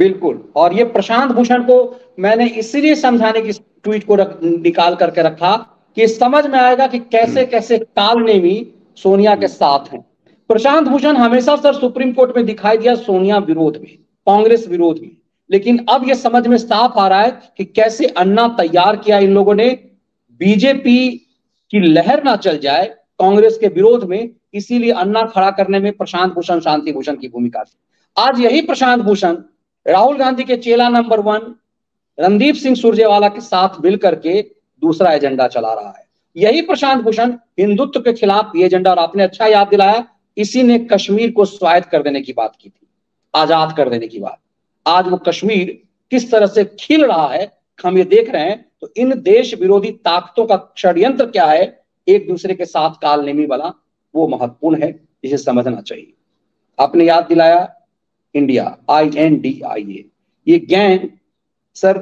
बिल्कुल। और ये प्रशांत भूषण को मैंने इसीलिए समझाने की ट्वीट को निकाल करके रखा कि समझ में आएगा कि कैसे कैसे कालनेमी सोनिया के साथ हैं। प्रशांत भूषण हमेशा सर सुप्रीम कोर्ट में दिखाई दिया सोनिया विरोध में, कांग्रेस विरोध में, लेकिन अब यह समझ में साफ आ रहा है कि कैसे अन्ना तैयार किया इन लोगों ने, बीजेपी की लहर ना चल जाए कांग्रेस के विरोध में, इसीलिए अन्ना खड़ा करने में प्रशांत भूषण, शांति भूषण की भूमिका थी। आज यही प्रशांत भूषण राहुल गांधी के चेला नंबर 1 रणदीप सिंह सुरजेवाला के साथ मिलकर के दूसरा एजेंडा चला रहा है। यही प्रशांत भूषण हिंदुत्व के खिलाफ ये एजेंडा, और आपने अच्छा याद दिलाया, इसी ने कश्मीर को स्वायत्त कर देने की बात की थी, आजाद कर देने की बात। आज वो कश्मीर किस तरह से खिल रहा है हम ये देख रहे हैं। तो इन देश विरोधी ताकतों का षड्यंत्र क्या है एक दूसरे के साथ कालनेमी वाला, वो महत्वपूर्ण है, इसे समझना चाहिए। आपने याद दिलाया इंडिया, INDIA, ये गैंग सर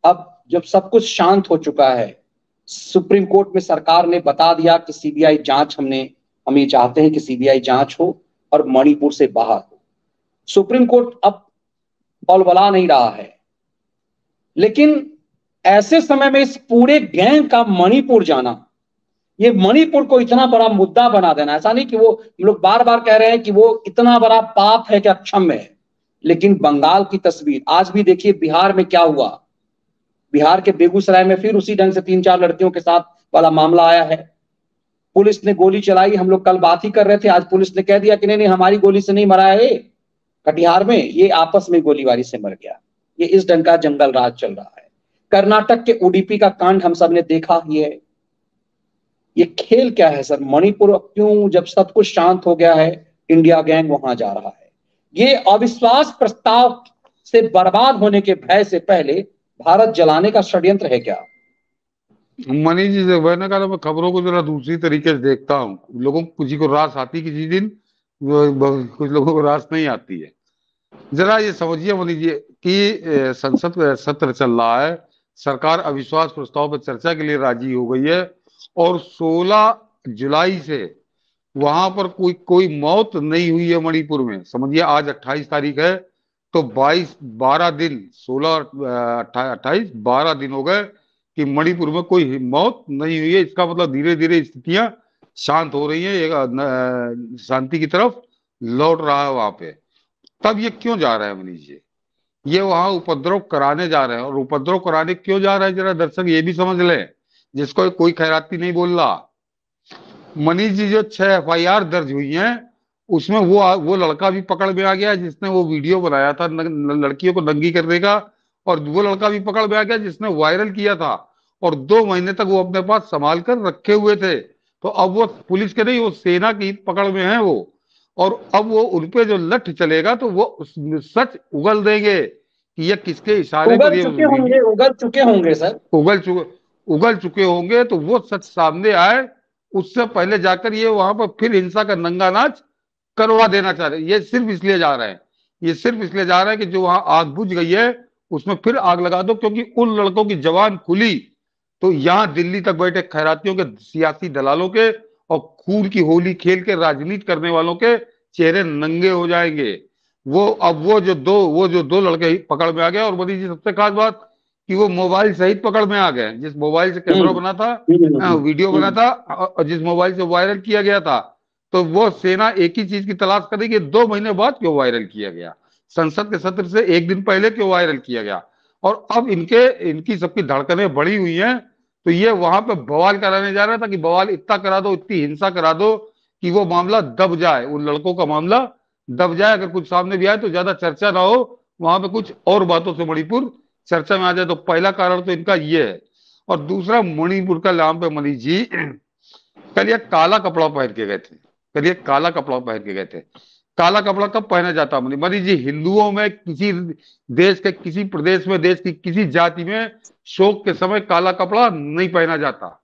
अब जब सब कुछ शांत हो चुका है, सुप्रीम कोर्ट में सरकार ने बता दिया कि सीबीआई जांच, हम ये चाहते हैं कि सीबीआई जांच हो और मणिपुर से बाहर हो। सुप्रीम कोर्ट अब बलबला नहीं रहा है, लेकिन ऐसे समय में इस पूरे गैंग का मणिपुर जाना, ये मणिपुर को इतना बड़ा मुद्दा बना देना, ऐसा नहीं कि वो, हम लोग बार बार कह रहे हैं कि वो इतना बड़ा पाप है कि अक्षम्य है, लेकिन बंगाल की तस्वीर आज भी देखिए, बिहार में क्या हुआ, बिहार के बेगूसराय में फिर उसी ढंग से 3-4 लड़कियों के साथ वाला मामला आया है। पुलिस ने गोली चलाई, हम लोग कल बात ही कर रहे थे, आज पुलिस ने कह दिया कि नहीं नहीं हमारी गोली से नहीं मरा है, कटिहार में ये आपस में गोलीबारी से मर गया। ये इस ढंग का जंगल राज चल रहा है। कर्नाटक के उडुपी का कांड हम सब ने देखा ही है। ये खेल क्या है सर, मणिपुर क्यों जब सब कुछ शांत हो गया है इंडिया गैंग वहां जा रहा है? ये अविश्वास प्रस्ताव से बर्बाद होने के भय से पहले भारत जलाने का षड्यंत्र है क्या? मनीष जी, मैंने कहा मैं खबरों को जरा दूसरी तरीके से देखता हूँ। लोगों को किसी को रास आती, किसी दिन कुछ लोगों को रास नहीं आती है। जरा ये समझिए मनीष जी कि संसद का सत्र चल रहा है, सरकार अविश्वास प्रस्ताव पर चर्चा के लिए राजी हो गई है, और 16 जुलाई से वहां पर कोई मौत नहीं हुई है मणिपुर में। समझिए आज 28 तारीख है, तो 12 दिन, 16 28 12 दिन हो गए कि मणिपुर में कोई मौत नहीं हुई है। इसका मतलब धीरे धीरे स्थितियां शांत हो रही हैं, एक शांति की तरफ लौट रहा है वहां पे। तब ये क्यों जा रहा है मनीष जी? ये वहां उपद्रव कराने जा रहे हैं, और उपद्रव कराने क्यों जा रहे हैं जरा दर्शक ये भी समझ लें, जिसको कोई खैराती नहीं बोल रहा। मनीष जी, जो 6 FIR दर्ज हुई हैं, उसमें वो लड़का भी पकड़ में आ गया जिसने वो वीडियो बनाया था लड़कियों को नंगी करने का, और वो लड़का भी पकड़ में आ गया जिसने वायरल किया था, और 2 महीने तक वो अपने पास संभाल कर रखे हुए थे। तो अब वो पुलिस के नहीं, वो सेना की पकड़ में है वो, और अब वो उनपे जो लठ चलेगा तो वो सच उगल देंगे कि ये किसके इशारे पर ये उगल चुके होंगे सर, उगल चुके होंगे। तो वो सच सामने आए, उससे पहले जाकर ये वहां पर फिर हिंसा का नंगा नाच करवा देना चाह रहे हैं। ये सिर्फ इसलिए जा रहे हैं, ये सिर्फ इसलिए जा रहे हैं कि जो वहां आग बुझ गई है उसमें फिर आग लगा दो, क्योंकि उन लड़कों की जवान खुली तो यहां दिल्ली तक बैठे खैरातियों के, सियासी दलालों के और खून की होली खेल के राजनीति करने वालों के चेहरे नंगे हो जाएंगे। वो जो दो लड़के पकड़ में आ गए, और मोदी जी सबसे खास बात कि वो मोबाइल सहित पकड़ में आ गए। जिस मोबाइल से कैमरा बना था, वीडियो बना था, और जिस मोबाइल से वायरल किया गया था, तो वो सेना एक ही चीज की तलाश कर रही कि 2 महीने बाद क्यों वायरल किया गया, संसद के सत्र से 1 दिन पहले क्यों वायरल किया गया। और अब इनकी सबकी धड़कनें बढ़ी हुई हैं, तो ये वहां पे बवाल कराने जा रहा था कि बवाल इतना करा दो, इतनी हिंसा करा दो कि वो मामला दब जाए, उन लड़कों का मामला दब जाए। अगर कुछ सामने भी आए तो ज्यादा चर्चा ना हो, वहां पे कुछ और बातों से मणिपुर चर्चा में आ जाए। तो पहला कारण तो इनका ये है। और दूसरा, मणिपुर का नाम पे मनीष जी कल ये काला कपड़ा पहन के गए थे, कल ये काला कपड़ा पहन के गए थे। काला कपड़ा कब पहना जाता मनीष जी? हिंदुओं में किसी देश के किसी प्रदेश में, देश की किसी जाति में शोक के समय काला कपड़ा नहीं पहना जाता।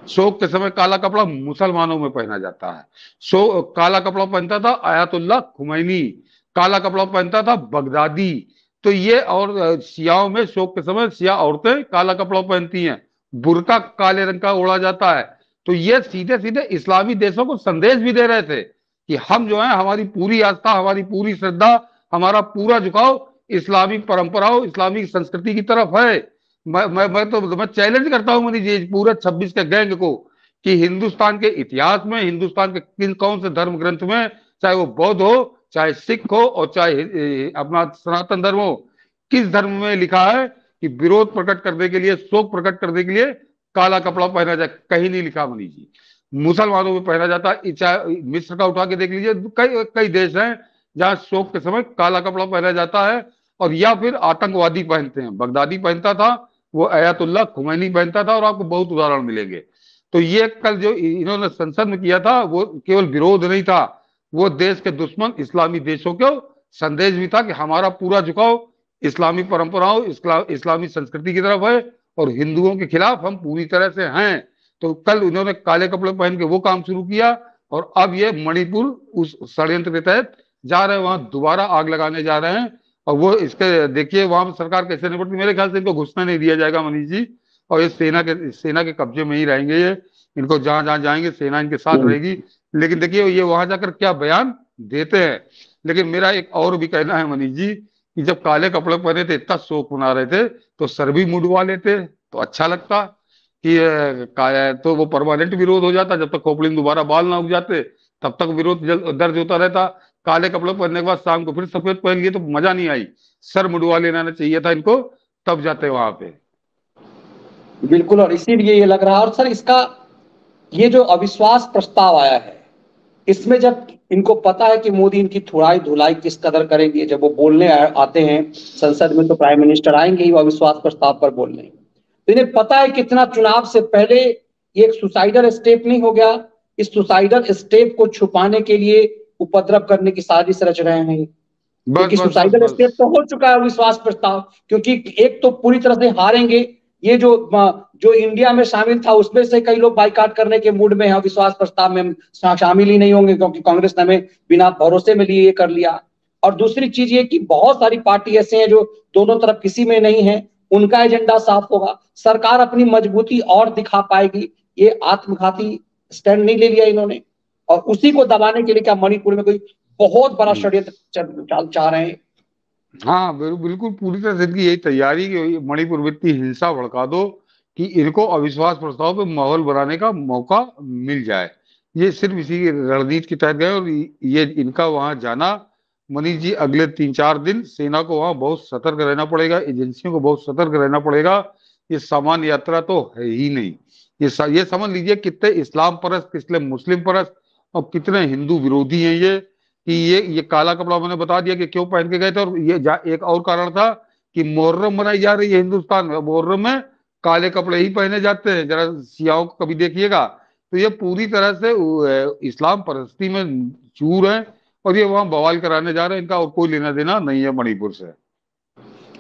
शोक के समय काला कपड़ा मुसलमानों में पहना जाता है। काला कपड़ा पहनता था आयतुल्लाह खुमैनी, काला कपड़ा पहनता था बगदादी। तो ये, और शियाओं में शोक के समय शिया औरतें काला कपड़ा पहनती हैं, बुर्का काले रंग का ओढ़ा जाता है। तो ये सीधे सीधे इस्लामी देशों को संदेश भी दे रहे थे कि हम जो है, हमारी पूरी आस्था, हमारी पूरी श्रद्धा, हमारा पूरा झुकाव इस्लामिक परंपराओं, इस्लामिक संस्कृति की तरफ है। मैं चैलेंज करता हूं मनीष जी पूरे 26 के गैंग को कि हिंदुस्तान के इतिहास में, हिंदुस्तान के किन कौन से धर्म ग्रंथ में, चाहे वो बौद्ध हो, चाहे सिख हो, और चाहे अपना सनातन धर्म हो, किस धर्म में लिखा है कि विरोध प्रकट करने के लिए, शोक प्रकट करने के लिए काला कपड़ा पहना जाए? कहीं नहीं लिखा मनीष जी। मुसलमानों में पहना जाता है, चाहे मिस्र का उठा के देख लीजिए, कई कई देश हैं जहां शोक के समय काला कपड़ा पहना जाता है, और या फिर आतंकवादी पहनते हैं। बगदादी पहनता था, वो अयातुल्लाह खुमैनी पहनता था, और आपको बहुत उदाहरण मिलेंगे। तो ये कल जो इन्होंने संसद में किया था, वो केवल विरोध नहीं था, वो देश के दुश्मन इस्लामी देशों को संदेश भी था कि हमारा पूरा झुकाव इस्लामी परंपराओं, इस्लामी संस्कृति की तरफ है, और हिंदुओं के खिलाफ हम पूरी तरह से हैं। तो कल उन्होंने काले कपड़े पहन के वो काम शुरू किया, और अब ये मणिपुर उस षड्यंत्र के तहत जा रहे हैं, वहां दोबारा आग लगाने जा रहे हैं। और वो इसके देखिए वहां पर सरकार कैसे निपटती, मेरे ख्याल से इनको घुसने नहीं दिया जाएगा मनीष जी, और ये सेना के कब्जे में ही रहेंगे। ये इनको जहां जहां जाएंगे सेना इनके साथ रहेगी। लेकिन देखिए ये वहां जाकर क्या बयान देते हैं। लेकिन मेरा एक और भी कहना है मनीष जी कि जब काले कपड़े पहने थे, इतना शोक मना रहे थे, तो सर भी मुंडवा लेते तो अच्छा लगता कि तो वो परमानेंट विरोध हो जाता। जब तक खोपड़ी में दोबारा बाल ना उग जाते तब तक विरोध दर्ज होता रहता। काले कपड़े पहनने के बाद शाम को फिर सफेद पहन लिए तो मजा नहीं आई। सर मुंडवा लेना चाहिए था इनको, तब जाते वहां पे। बिल्कुल, और इसीलिए ये लग रहा है। और सर इसका ये जो अविश्वास प्रस्ताव आया है, इसमें जब इनको पता है कि मोदी इनकी थुड़ाई धुलाई किस कदर करेंगे, जब वो बोलने आते हैं संसद में तो प्राइम मिनिस्टर आएंगे ही वो अविश्वास प्रस्ताव पर बोलने, तो इन्हें पता है कितना चुनाव से पहले ये एक सुसाइडल स्टेप नहीं हो गया। इस सुसाइडल स्टेप को छुपाने के लिए उपद्रव करने की साजिश रच रहे हैं, क्योंकि सुसाइडल स्टेप तो हो चुका है विश्वास प्रस्ताव। क्योंकि एक तो पूरी तरह से हारेंगे, ये जो इंडिया में शामिल था उसमें से कई लोग बाइकाट करने के मूड में है, विश्वास प्रस्ताव में शामिल ही नहीं होंगे, क्योंकि कांग्रेस ने हमें बिना भरोसे में लिए ये कर लिया। और दूसरी चीज ये कि बहुत सारी पार्टी ऐसे हैं जो दोनों तरफ किसी में नहीं है, उनका एजेंडा साफ होगा, सरकार अपनी मजबूती और दिखा पाएगी। ये आत्मघाती स्टैंड नहीं ले लिया इन्होंने, और उसी को दबाने के लिए क्या मणिपुर में कोई बहुत बड़ा षड्यंत्र चाह रहे हैं? हाँ बिल्कुल, पूरी तरह से इनकी यही तैयारी कि मणिपुर में इतनी हिंसा भड़का दो कि इनको अविश्वास प्रस्ताव पे माहौल बनाने का मौका मिल जाए। ये सिर्फ इसी रणनीति के तहत गए। और ये इनका वहां जाना मनीष जी, अगले 3-4 दिन सेना को वहां बहुत सतर्क रहना पड़ेगा, एजेंसियों को बहुत सतर्क रहना पड़ेगा। ये सामान्य यात्रा तो है ही नहीं। ये समझ लीजिए कितने इस्लाम परस्त, कितने मुस्लिम परस्त और कितने हिंदू विरोधी हैं ये, कि ये काला कपड़ा मैंने बता दिया कि क्यों पहन के गए थे। और ये एक और कारण था कि मुहर्रम मनाई जा रही है हिंदुस्तान में, मुहर्रम में काले कपड़े ही पहने जाते हैं। जरा सियाओं को कभी देखिएगा तो ये पूरी तरह से इस्लाम परस्ती में चूर है, और ये वहां बवाल कराने जा रहे हैं। इनका और कोई लेना देना नहीं है मणिपुर से।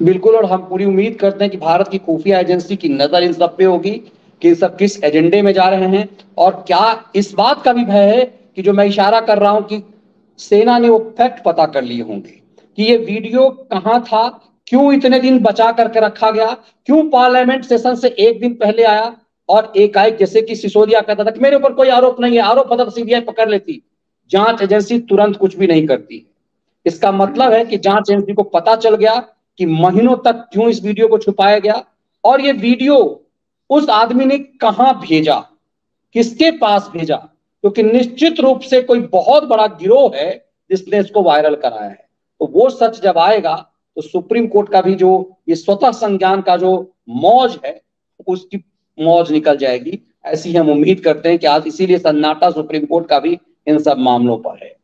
बिल्कुल, और हम पूरी उम्मीद करते हैं कि भारत की खुफिया एजेंसी की नजर इन सब पे होगी कि सब किस एजेंडे में जा रहे हैं। और क्या इस बात का भी भय है कि जो मैं इशारा कर रहा हूं कि सेना ने वो फैक्ट पता कर लिए होंगे कि ये वीडियो कहां था, क्यों इतने दिन बचा करके रखा गया, क्यों पार्लियामेंट सेशन से एक दिन पहले आया, और एकाएक जैसे कि सिसोदिया कहता था कि मेरे ऊपर कोई आरोप नहीं है, आरोप होता तो सीबीआई पकड़ लेती, जांच एजेंसी तुरंत कुछ भी नहीं करती। इसका मतलब है कि जांच एजेंसी को पता चल गया कि महीनों तक क्यों इस वीडियो को छुपाया गया, और ये वीडियो उस आदमी ने कहां भेजा, किसके पास भेजा, क्योंकि निश्चित रूप से कोई बहुत बड़ा गिरोह है जिसने इसको वायरल कराया है। तो वो सच जब आएगा तो सुप्रीम कोर्ट का भी जो ये स्वतः संज्ञान का जो मौज है उसकी मौज निकल जाएगी, ऐसी हम उम्मीद करते हैं कि आज इसीलिए सन्नाटा सुप्रीम कोर्ट का भी इन सब मामलों पर है।